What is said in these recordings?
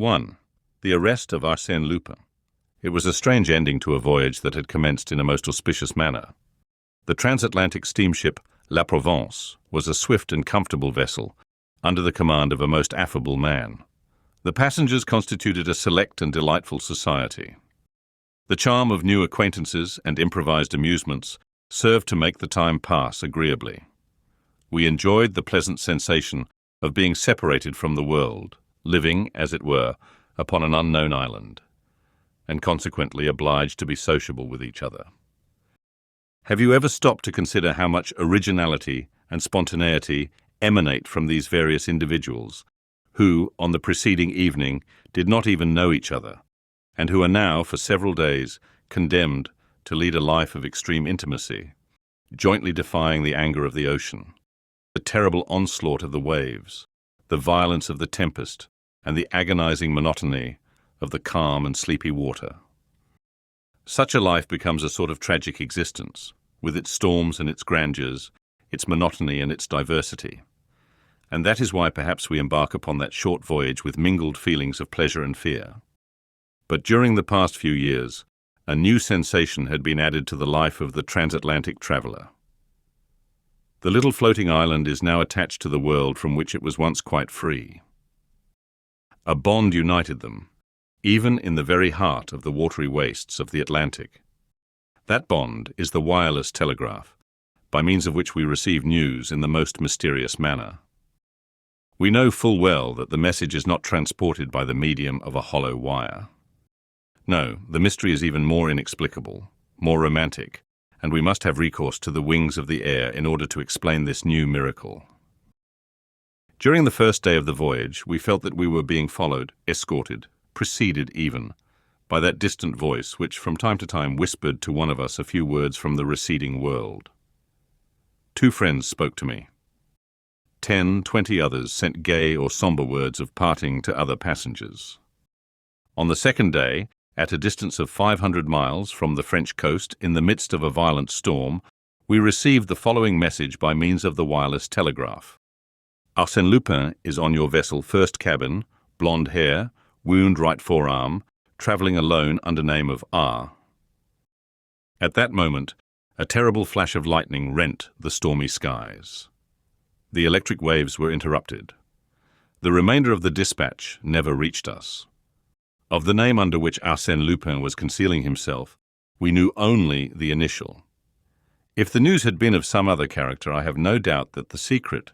1. The Arrest of Arsène Lupin. It was a strange ending to a voyage that had commenced in a most auspicious manner. The transatlantic steamship La Provence was a swift and comfortable vessel under the command of a most affable man. The passengers constituted a select and delightful society. The charm of new acquaintances and improvised amusements served to make the time pass agreeably. We enjoyed the pleasant sensation of being separated from the world, living, as it were, upon an unknown island, and consequently obliged to be sociable with each other. Have you ever stopped to consider how much originality and spontaneity emanate from these various individuals, who, on the preceding evening, did not even know each other, and who are now, for several days, condemned to lead a life of extreme intimacy, jointly defying the anger of the ocean, the terrible onslaught of the waves, the violence of the tempest, and the agonizing monotony of the calm and sleepy water? Such a life becomes a sort of tragic existence, with its storms and its grandeurs, its monotony and its diversity. And that is why perhaps we embark upon that short voyage with mingled feelings of pleasure and fear. But during the past few years, a new sensation had been added to the life of the transatlantic traveller. The little floating island is now attached to the world from which it was once quite free. A bond united them, even in the very heart of the watery wastes of the Atlantic. That bond is the wireless telegraph, by means of which we receive news in the most mysterious manner. We know full well that the message is not transported by the medium of a hollow wire. No, the mystery is even more inexplicable, more romantic, and we must have recourse to the wings of the air in order to explain this new miracle. During the first day of the voyage, we felt that we were being followed, escorted, preceded even, by that distant voice which from time to time whispered to one of us a few words from the receding world. 2 friends spoke to me. 10, 20 others sent gay or sombre words of parting to other passengers. On the second day, at a distance of 500 miles from the French coast, in the midst of a violent storm, we received the following message by means of the wireless telegraph. Arsène Lupin is on your vessel first cabin, blonde hair, wound right forearm, travelling alone under name of R. At that moment, a terrible flash of lightning rent the stormy skies. The electric waves were interrupted. The remainder of the dispatch never reached us. Of the name under which Arsène Lupin was concealing himself, we knew only the initial. If the news had been of some other character, I have no doubt that the secret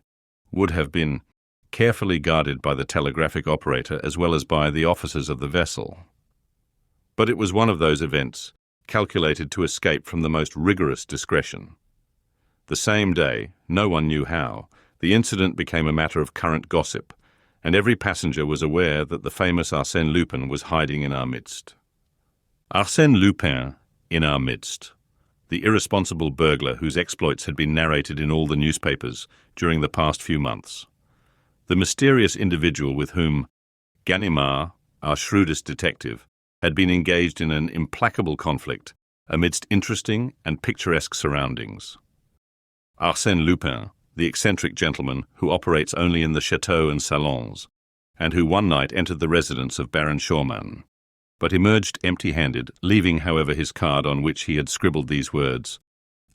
would have been carefully guarded by the telegraphic operator as well as by the officers of the vessel. But it was one of those events calculated to escape from the most rigorous discretion. The same day, no one knew how, the incident became a matter of current gossip, and every passenger was aware that the famous Arsène Lupin was hiding in our midst. Arsène Lupin in our midst, the irresponsible burglar whose exploits had been narrated in all the newspapers during the past few months. The mysterious individual with whom Ganimard, our shrewdest detective, had been engaged in an implacable conflict amidst interesting and picturesque surroundings. Arsène Lupin, the eccentric gentleman who operates only in the chateaux and salons, and who one night entered the residence of Baron Schaumann, but emerged empty-handed, leaving, however, his card on which he had scribbled these words: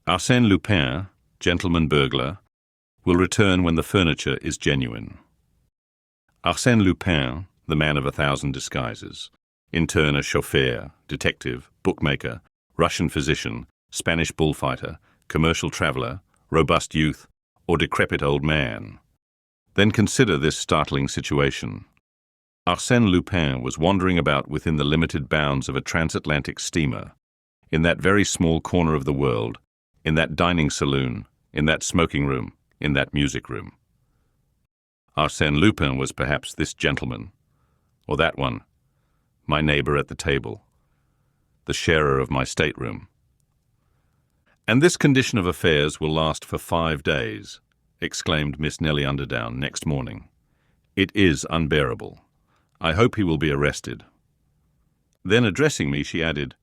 Arsène Lupin, Gentleman-Burglar, will return when the furniture is genuine. Arsène Lupin, the man of 1,000 disguises, in turn a chauffeur, detective, bookmaker, Russian physician, Spanish bullfighter, commercial traveller, robust youth, or decrepit old man. Then consider this startling situation. Arsène Lupin was wandering about within the limited bounds of a transatlantic steamer, in that very small corner of the world, in that dining saloon, in that smoking room, in that music room. Arsène Lupin was perhaps this gentleman, or that one, my neighbour at the table, the sharer of my stateroom. And this condition of affairs will last for 5 days, exclaimed Miss Nellie Underdown next morning. It is unbearable. I hope he will be arrested. Then addressing me, she added,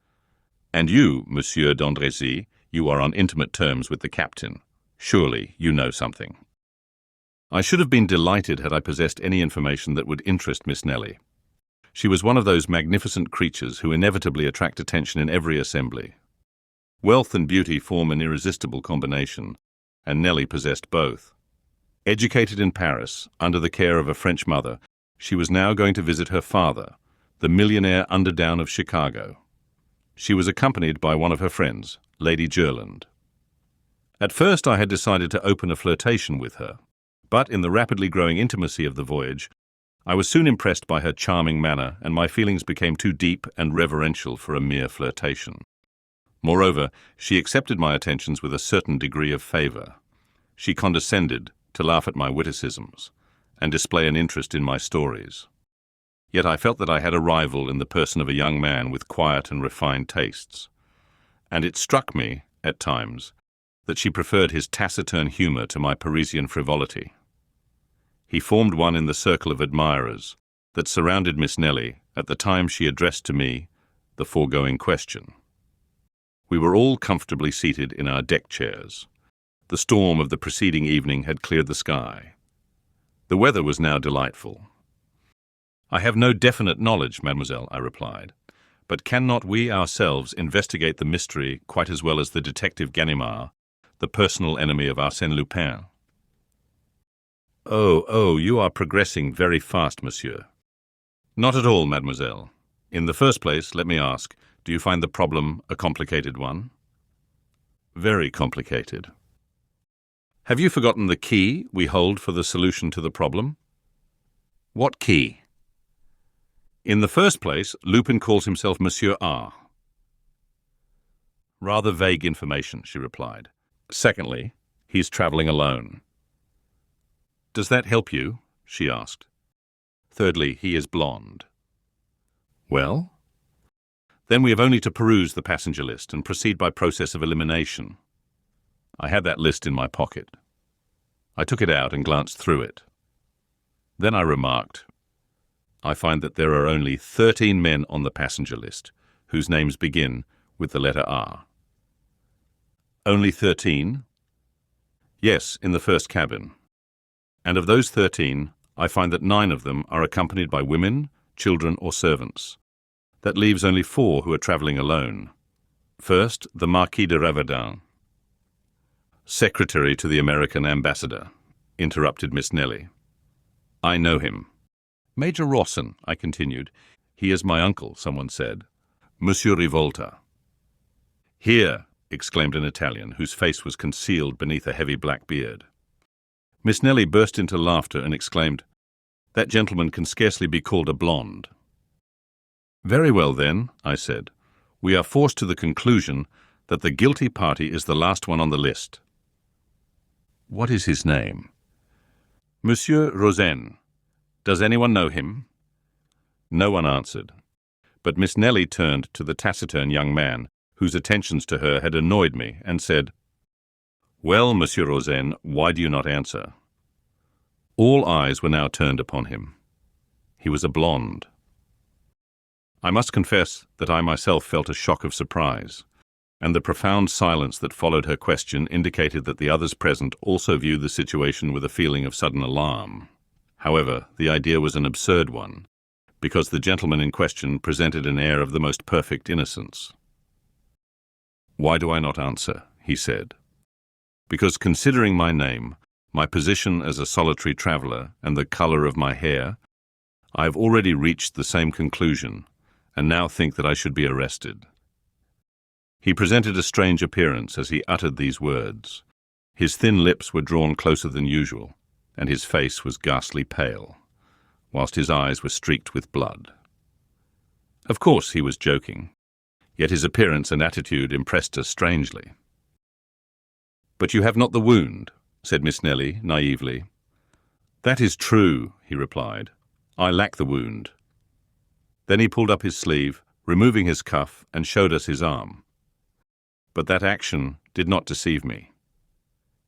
And you, Monsieur d'Andrézy, you are on intimate terms with the captain. Surely you know something. I should have been delighted had I possessed any information that would interest Miss Nellie. She was one of those magnificent creatures who inevitably attract attention in every assembly. Wealth and beauty form an irresistible combination, and Nellie possessed both. Educated in Paris, under the care of a French mother, she was now going to visit her father, the millionaire underdown of Chicago. She was accompanied by one of her friends, Lady Jerland. At first I had decided to open a flirtation with her, but in the rapidly growing intimacy of the voyage, I was soon impressed by her charming manner, and my feelings became too deep and reverential for a mere flirtation. Moreover, she accepted my attentions with a certain degree of favour. She condescended to laugh at my witticisms and display an interest in my stories. Yet I felt that I had a rival in the person of a young man with quiet and refined tastes, and it struck me, at times, that she preferred his taciturn humour to my Parisian frivolity. He formed one in the circle of admirers that surrounded Miss Nellie at the time she addressed to me the foregoing question. We were all comfortably seated in our deck chairs. The storm of the preceding evening had cleared the sky. The weather was now delightful. "I have no definite knowledge, mademoiselle," I replied, "but cannot we ourselves investigate the mystery quite as well as the detective Ganimard, the personal enemy of Arsène Lupin?" Oh, you are progressing very fast, monsieur." "Not at all, mademoiselle. In the first place, let me ask, do you find the problem a complicated one?" "Very complicated." "Have you forgotten the key we hold for the solution to the problem?" "What key?" "In the first place, Lupin calls himself Monsieur R." "Rather vague information," she replied. "Secondly, he's travelling alone." "Does that help you?" she asked. "Thirdly, he is blonde." "Well?" "Then we have only to peruse the passenger list and proceed by process of elimination." I had that list in my pocket. I took it out and glanced through it. Then I remarked, "I find that there are only 13 men on the passenger list whose names begin with the letter R." "Only 13? "Yes, in the first cabin. And of those 13, I find that 9 of them are accompanied by women, children, or servants. That leaves only 4 who are travelling alone. First, the Marquis de Raverdan." "Secretary to the American ambassador," interrupted Miss Nellie. "I know him." "Major Rawson," I continued. "He is my uncle," someone said. "Monsieur Rivolta." "Here," exclaimed an Italian, whose face was concealed beneath a heavy black beard. Miss Nellie burst into laughter and exclaimed, "That gentleman can scarcely be called a blonde." "Very well, then," I said. "We are forced to the conclusion that the guilty party is the last one on the list." "What is his name?" "Monsieur Rosen. Does anyone know him?" No one answered, but Miss Nellie turned to the taciturn young man, whose attentions to her had annoyed me, and said, "Well, Monsieur Rosen, why do you not answer?" All eyes were now turned upon him. He was a blonde. I must confess that I myself felt a shock of surprise, and the profound silence that followed her question indicated that the others present also viewed the situation with a feeling of sudden alarm. However, the idea was an absurd one, because the gentleman in question presented an air of the most perfect innocence. "Why do I not answer?" he said. "Because considering my name, my position as a solitary traveller, and the colour of my hair, I have already reached the same conclusion, and now think that I should be arrested." He presented a strange appearance as he uttered these words. His thin lips were drawn closer than usual, and his face was ghastly pale, whilst his eyes were streaked with blood. Of course he was joking, yet his appearance and attitude impressed us strangely. "But you have not the wound," said Miss Nellie naively. "That is true," he replied. "I lack the wound." Then he pulled up his sleeve, removing his cuff, and showed us his arm. But that action did not deceive me.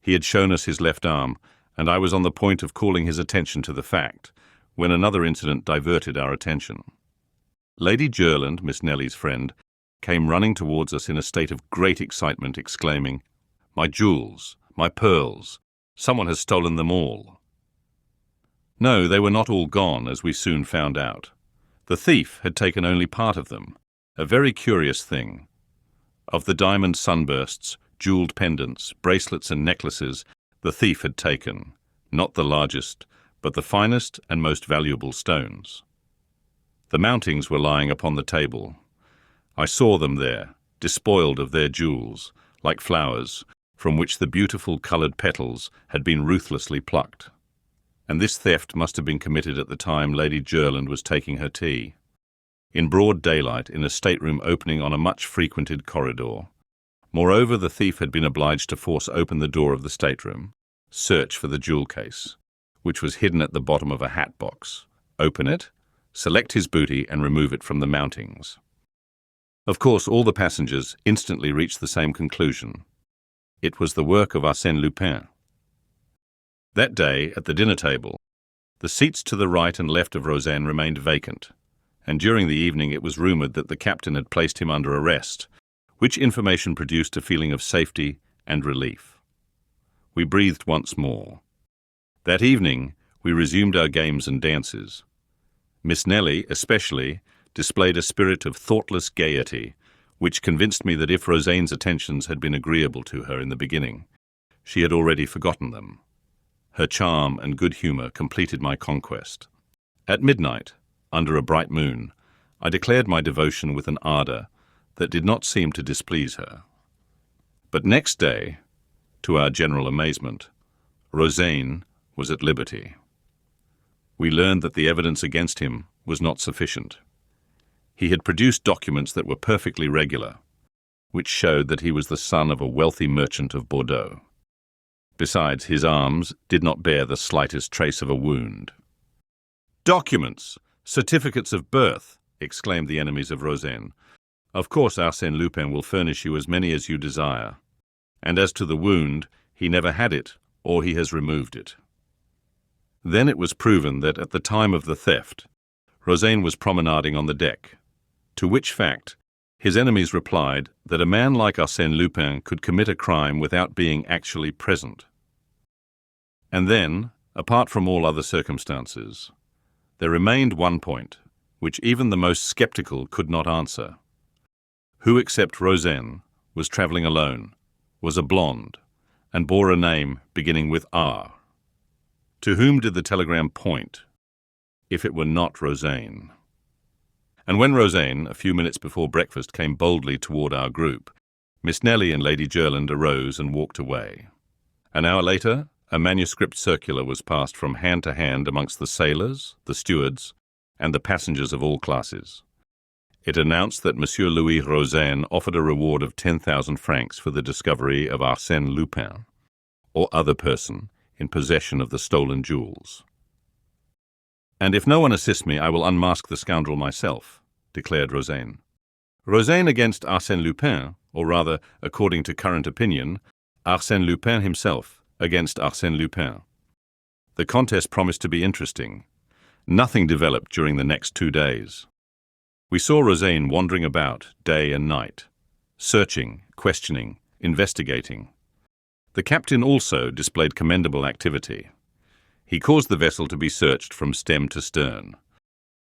He had shown us his left arm, and I was on the point of calling his attention to the fact, when another incident diverted our attention. Lady Jerland, Miss Nellie's friend, came running towards us in a state of great excitement, exclaiming, "My jewels, my pearls, someone has stolen them all." No, they were not all gone, as we soon found out. The thief had taken only part of them, a very curious thing. Of the diamond sunbursts, jeweled pendants, bracelets and necklaces, the thief had taken, not the largest, but the finest and most valuable stones. The mountings were lying upon the table. I saw them there, despoiled of their jewels, like flowers, from which the beautiful coloured petals had been ruthlessly plucked. And this theft must have been committed at the time Lady Jerland was taking her tea, in broad daylight in a stateroom opening on a much-frequented corridor. Moreover, the thief had been obliged to force open the door of the stateroom, search for the jewel case, which was hidden at the bottom of a hat box, open it, select his booty and remove it from the mountings. Of course, all the passengers instantly reached the same conclusion. It was the work of Arsène Lupin. That day, at the dinner table, the seats to the right and left of Rozaine remained vacant, and during the evening it was rumoured that the captain had placed him under arrest, which information produced a feeling of safety and relief. We breathed once more. That evening, we resumed our games and dances. Miss Nelly, especially, displayed a spirit of thoughtless gaiety, which convinced me that if Rozaine's attentions had been agreeable to her in the beginning, she had already forgotten them. Her charm and good humour completed my conquest. At midnight, under a bright moon, I declared my devotion with an ardour that did not seem to displease her. But next day, to our general amazement, Rozaine was at liberty. We learned that the evidence against him was not sufficient. He had produced documents that were perfectly regular, which showed that he was the son of a wealthy merchant of Bordeaux. Besides, his arms did not bear the slightest trace of a wound. "Documents! Certificates of birth!" exclaimed the enemies of Rozaine. "Of course Arsène Lupin will furnish you as many as you desire. And as to the wound, he never had it, or he has removed it." Then it was proven that at the time of the theft, Rozaine was promenading on the deck, to which fact his enemies replied that a man like Arsène Lupin could commit a crime without being actually present. And then, apart from all other circumstances, there remained one point, which even the most sceptical could not answer. Who except Rozaine was travelling alone, was a blonde, and bore a name beginning with R? To whom did the telegram point, if it were not Rozaine? And when Rozaine, a few minutes before breakfast, came boldly toward our group, Miss Nelly and Lady Jerland arose and walked away. An hour later, a manuscript circular was passed from hand to hand amongst the sailors, the stewards, and the passengers of all classes. It announced that Monsieur Louis Rozaine offered a reward of 10,000 francs for the discovery of Arsène Lupin, or other person, in possession of the stolen jewels. "And if no one assists me, I will unmask the scoundrel myself," declared Rozaine. Rozaine against Arsène Lupin, or rather, according to current opinion, Arsène Lupin himself against Arsène Lupin. The contest promised to be interesting. Nothing developed during the next 2 days. We saw Rozaine wandering about day and night, searching, questioning, investigating. The captain also displayed commendable activity. He caused the vessel to be searched from stem to stern,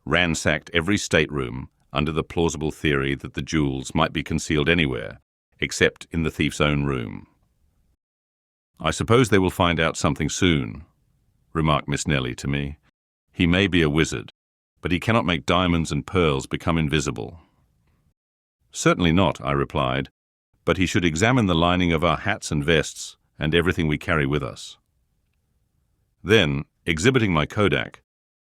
ransacked every stateroom under the plausible theory that the jewels might be concealed anywhere except in the thief's own room. "I suppose they will find out something soon," remarked Miss Nelly to me. "He may be a wizard, but he cannot make diamonds and pearls become invisible." "Certainly not," I replied, "but he should examine the lining of our hats and vests and everything we carry with us." Then, exhibiting my Kodak,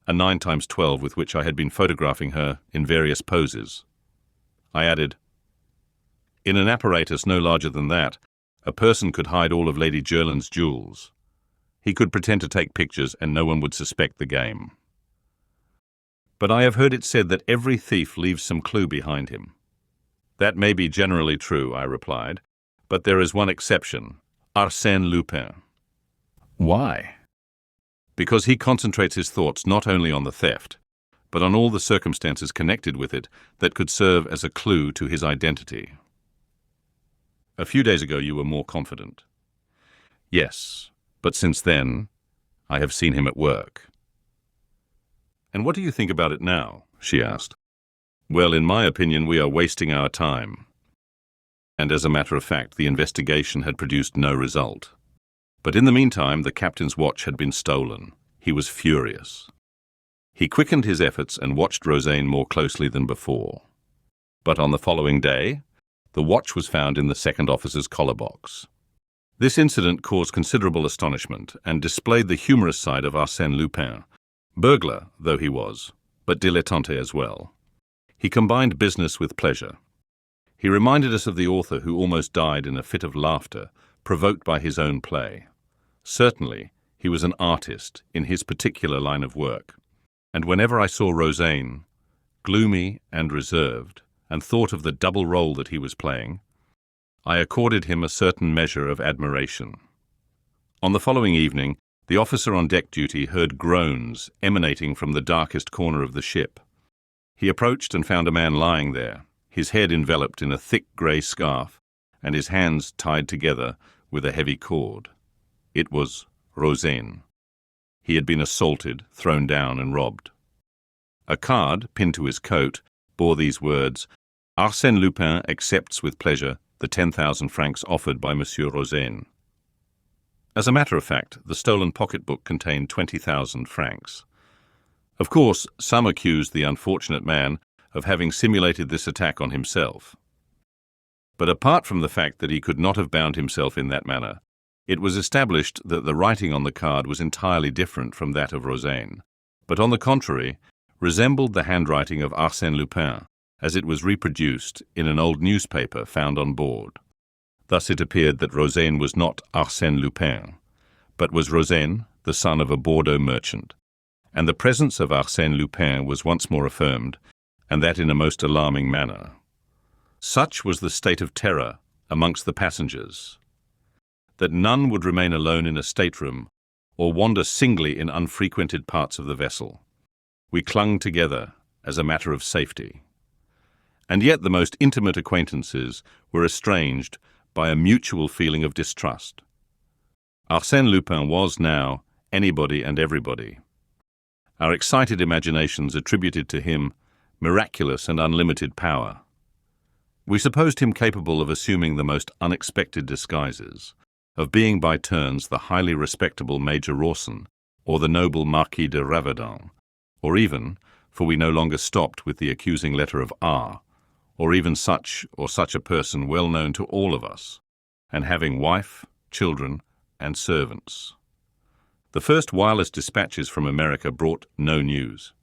a 9x12 with which I had been photographing her in various poses, I added, "In an apparatus no larger than that, a person could hide all of Lady Jerland's jewels. He could pretend to take pictures and no one would suspect the game." "But I have heard it said that every thief leaves some clue behind him." "That may be generally true," I replied, "but there is one exception, Arsène Lupin." "Why?" "Because he concentrates his thoughts not only on the theft, but on all the circumstances connected with it that could serve as a clue to his identity." "A few days ago you were more confident." "Yes, but since then I have seen him at work." "And what do you think about it now? she asked. Well, in my opinion, we are wasting our time. And as a matter of fact, the investigation had produced no result. But in the meantime, the captain's watch had been stolen. He was furious. He quickened his efforts and watched Rosaine more closely than before. But on the following day, the watch was found in the second officer's collar box. This incident caused considerable astonishment and displayed the humorous side of Arsène Lupin, burglar though he was, but dilettante as well. He combined business with pleasure. He reminded us of the author who almost died in a fit of laughter, provoked by his own play. Certainly, he was an artist in his particular line of work, and whenever I saw Rosaine, gloomy and reserved, and thought of the double role that he was playing, I accorded him a certain measure of admiration. On the following evening, the officer on deck duty heard groans emanating from the darkest corner of the ship. He approached and found a man lying there, his head enveloped in a thick grey scarf, and his hands tied together with a heavy cord. It was Rosaine. He had been assaulted, thrown down, and robbed. A card, pinned to his coat, bore these words: Arsène Lupin accepts with pleasure the 10,000 francs offered by Monsieur Rosaine. As a matter of fact, the stolen pocketbook contained 20,000 francs. Of course, some accused the unfortunate man of having simulated this attack on himself. But apart from the fact that he could not have bound himself in that manner, it was established that the writing on the card was entirely different from that of Rosaine, but on the contrary, resembled the handwriting of Arsène Lupin, as it was reproduced in an old newspaper found on board. Thus it appeared that Rosaine was not Arsène Lupin, but was Rosaine, the son of a Bordeaux merchant, and the presence of Arsène Lupin was once more affirmed, and that in a most alarming manner. Such was the state of terror amongst the passengers, that none would remain alone in a stateroom or wander singly in unfrequented parts of the vessel. We clung together as a matter of safety. And yet the most intimate acquaintances were estranged by a mutual feeling of distrust. Arsène Lupin was now anybody and everybody. Our excited imaginations attributed to him miraculous and unlimited power. We supposed him capable of assuming the most unexpected disguises, of being by turns the highly respectable Major Rawson or the noble Marquis de Raverdan, or even, for we no longer stopped with the accusing letter of R, or even such or such a person well known to all of us, and having wife, children, and servants. The first wireless dispatches from America brought no news.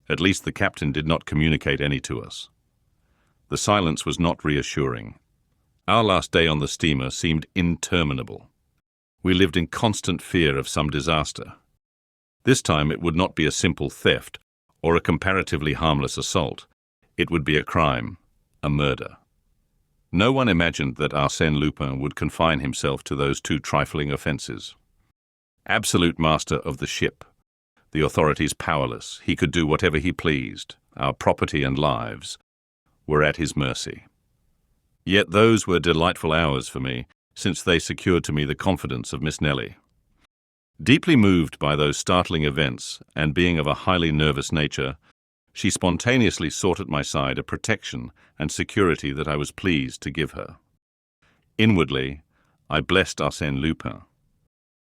At least the captain did not communicate any to us. The silence was not reassuring. Our last day on the steamer seemed interminable. We lived in constant fear of some disaster. This time it would not be a simple theft or a comparatively harmless assault. It would be a crime, a murder. No one imagined that Arsène Lupin would confine himself to those two trifling offences. Absolute master of the ship, the authorities powerless, he could do whatever he pleased. Our property and lives were at his mercy. Yet those were delightful hours for me, since they secured to me the confidence of Miss Nelly. Deeply moved by those startling events, and being of a highly nervous nature, she spontaneously sought at my side a protection and security that I was pleased to give her. Inwardly, I blessed Arsène Lupin.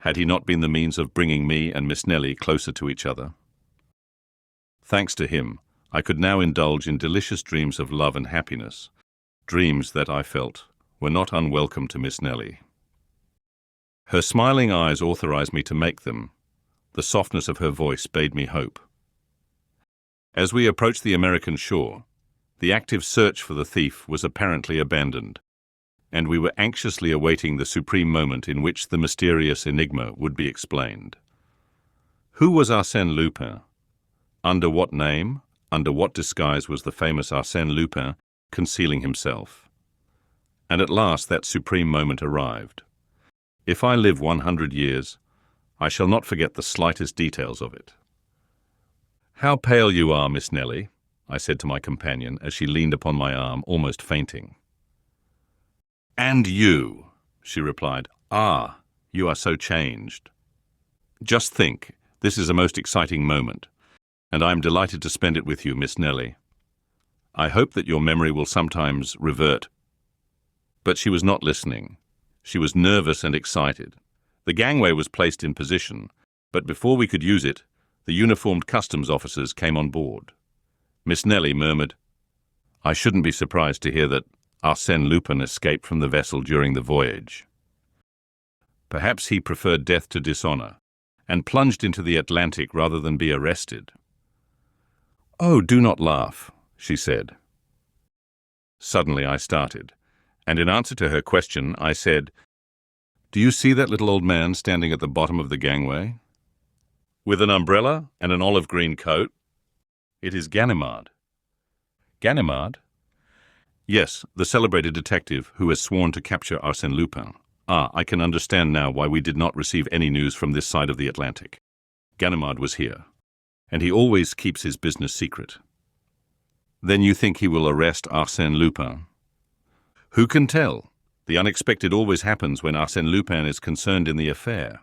Had he not been the means of bringing me and Miss Nelly closer to each other? Thanks to him, I could now indulge in delicious dreams of love and happiness, dreams that I felt were not unwelcome to Miss Nelly. Her smiling eyes authorized me to make them. The softness of her voice bade me hope. As we approached the American shore, the active search for the thief was apparently abandoned, and we were anxiously awaiting the supreme moment in which the mysterious enigma would be explained. Who was Arsène Lupin? Under what name, under what disguise was the famous Arsène Lupin concealing himself? And at last that supreme moment arrived. If I live 100 years, I shall not forget the slightest details of it. "How pale you are, Miss Nelly," I said to my companion as she leaned upon my arm, almost fainting. "And you," she replied. "Ah, you are so changed. Just think, this is a most exciting moment, and I am delighted to spend it with you, Miss Nelly. I hope that your memory will sometimes revert. But she was not listening. She was nervous and excited. The gangway was placed in position, but before we could use it, the uniformed customs officers came on board. Miss Nelly murmured, "I shouldn't be surprised to hear that Arsène Lupin escaped from the vessel during the voyage. Perhaps he preferred death to dishonor, and plunged into the Atlantic rather than be arrested." "Oh, do not laugh," she said. Suddenly I started, and in answer to her question, I said, "Do you see that little old man standing at the bottom of the gangway? With an umbrella and an olive green coat? It is Ganimard." "Ganimard?" "Yes, the celebrated detective who has sworn to capture Arsène Lupin. Ah, I can understand now why we did not receive any news from this side of the Atlantic. Ganimard was here, and he always keeps his business secret." "Then you think he will arrest Arsène Lupin?" "Who can tell? The unexpected always happens when Arsène Lupin is concerned in the affair."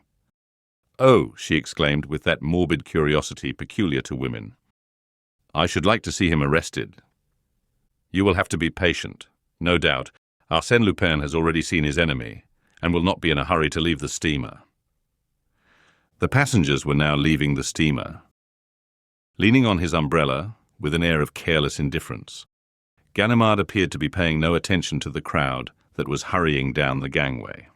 "Oh," she exclaimed with that morbid curiosity peculiar to women. "I should like to see him arrested." "You will have to be patient. No doubt, Arsène Lupin has already seen his enemy, and will not be in a hurry to leave the steamer." The passengers were now leaving the steamer. Leaning on his umbrella, with an air of careless indifference, Ganimard appeared to be paying no attention to the crowd that was hurrying down the gangway.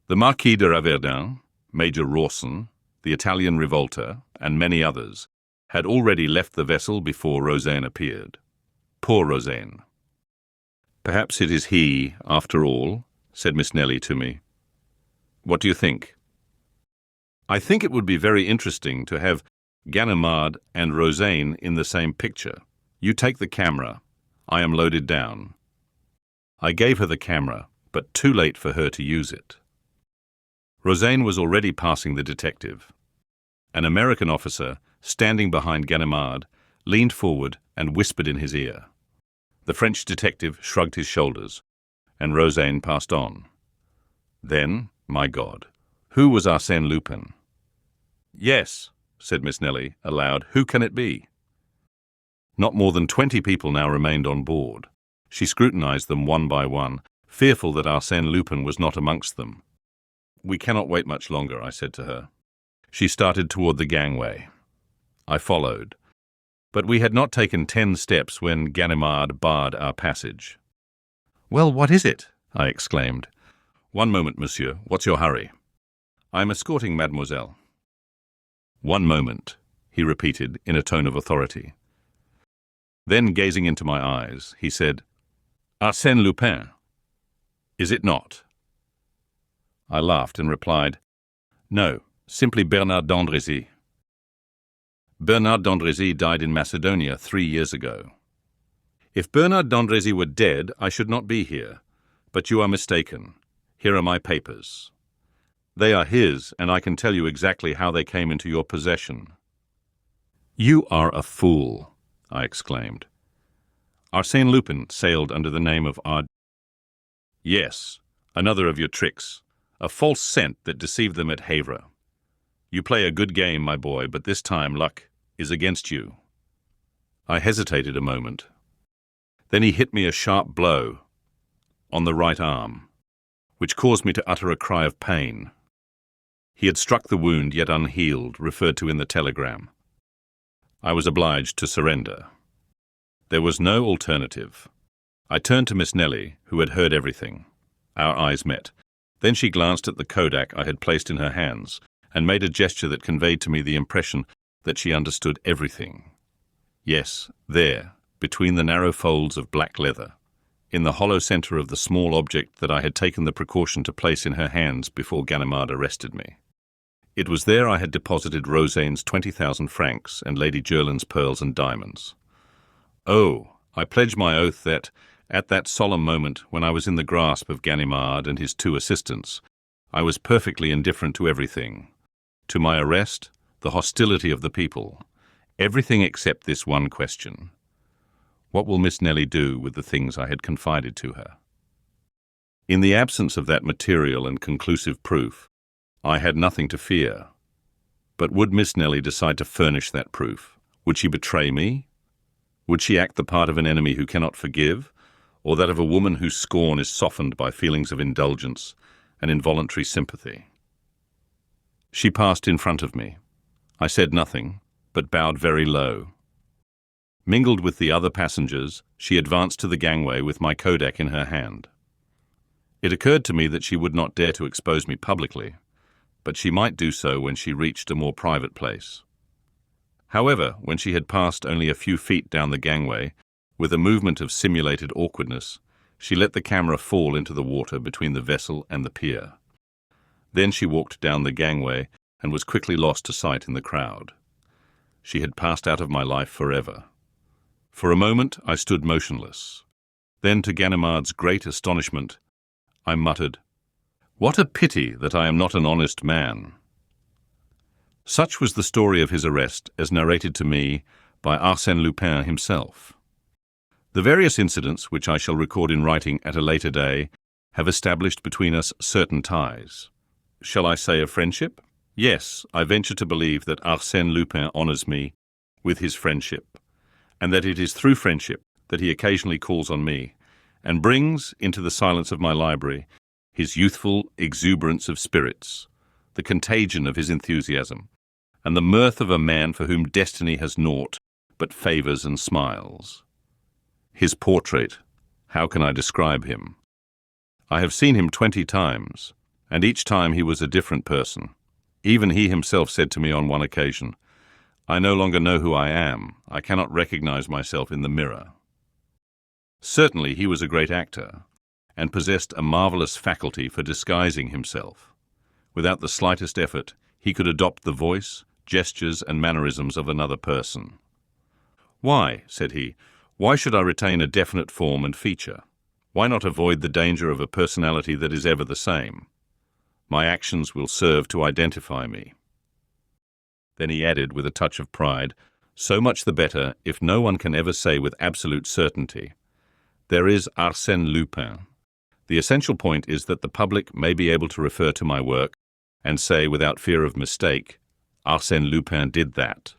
The Marquis de Raverdin, Major Rawson, the Italian revolter, and many others had already left the vessel before Rozaine appeared. Poor Rozaine. "Perhaps it is he, after all," said Miss Nelly to me. "What do you think?" "I think it would be very interesting to have Ganimard and Rozaine in the same picture. You take the camera. I am loaded down." I gave her the camera, but too late for her to use it. Rozaine was already passing the detective. An American officer, standing behind Ganimard, leaned forward and whispered in his ear. The French detective shrugged his shoulders, and Rozaine passed on. Then, my God, who was Arsène Lupin? "Yes," said Miss Nelly, aloud, "who can it be?" Not more than 20 people now remained on board. She scrutinized them one by one, fearful that Arsène Lupin was not amongst them. "We cannot wait much longer," I said to her. She started toward the gangway. I followed. But we had not taken 10 steps when Ganimard barred our passage. "Well, what is it?" I exclaimed. "One moment, monsieur. What's your hurry?" "I am escorting mademoiselle." "One moment," he repeated in a tone of authority. Then, gazing into my eyes, he said, "Arsène Lupin, is it not?" I laughed and replied, "No, simply Bernard d'Andrézy." "Bernard d'Andrézy died in Macedonia 3 years ago." "If Bernard d'Andrézy were dead, I should not be here. But you are mistaken. Here are my papers. They are his, and I can tell you exactly how they came into your possession." "You are a fool," I exclaimed. "Arsène Lupin sailed under the name of Yes, another of your tricks, a false scent that deceived them at Havre. You play a good game, my boy, but this time luck is against you." I hesitated a moment. Then he hit me a sharp blow on the right arm, which caused me to utter a cry of pain. He had struck the wound yet unhealed, referred to in the telegram. I was obliged to surrender. There was no alternative. I turned to Miss Nelly, who had heard everything. Our eyes met. Then she glanced at the kodak I had placed in her hands and made a gesture that conveyed to me the impression that she understood everything. Yes, there, between the narrow folds of black leather, in the hollow center of the small object that I had taken the precaution to place in her hands before Ganimard arrested me. It was there I had deposited Rozaine's 20,000 francs and Lady Jerland's pearls and diamonds. Oh, I pledge my oath that, at that solemn moment when I was in the grasp of Ganimard and his 2 assistants, I was perfectly indifferent to everything. To my arrest, the hostility of the people, everything except this one question. What will Miss Nelly do with the things I had confided to her? In the absence of that material and conclusive proof, I had nothing to fear. But would Miss Nellie decide to furnish that proof? Would she betray me? Would she act the part of an enemy who cannot forgive, or that of a woman whose scorn is softened by feelings of indulgence and involuntary sympathy? She passed in front of me. I said nothing, but bowed very low. Mingled with the other passengers, she advanced to the gangway with my kodak in her hand. It occurred to me that she would not dare to expose me publicly, but she might do so when she reached a more private place. However, when she had passed only a few feet down the gangway, with a movement of simulated awkwardness, she let the camera fall into the water between the vessel and the pier. Then she walked down the gangway and was quickly lost to sight in the crowd. She had passed out of my life forever. For a moment I stood motionless. Then, to Ganimard's great astonishment, I muttered, "What a pity that I am not an honest man." Such was the story of his arrest as narrated to me by Arsène Lupin himself. The various incidents, which I shall record in writing at a later day, have established between us certain ties. Shall I say of friendship? Yes, I venture to believe that Arsène Lupin honors me with his friendship, and that it is through friendship that he occasionally calls on me and brings into the silence of my library his youthful exuberance of spirits, the contagion of his enthusiasm, and the mirth of a man for whom destiny has naught but favours and smiles. His portrait, how can I describe him? I have seen him 20 times, and each time he was a different person. Even he himself said to me on one occasion, "I no longer know who I am. I cannot recognize myself in the mirror." Certainly he was a great actor, and possessed a marvelous faculty for disguising himself. Without the slightest effort, he could adopt the voice, gestures, and mannerisms of another person. "Why," said he, "why should I retain a definite form and feature? Why not avoid the danger of a personality that is ever the same? My actions will serve to identify me." Then he added with a touch of pride, "So much the better if no one can ever say with absolute certainty, 'There is Arsène Lupin.' The essential point is that the public may be able to refer to my work and say without fear of mistake, 'Arsène Lupin did that.'"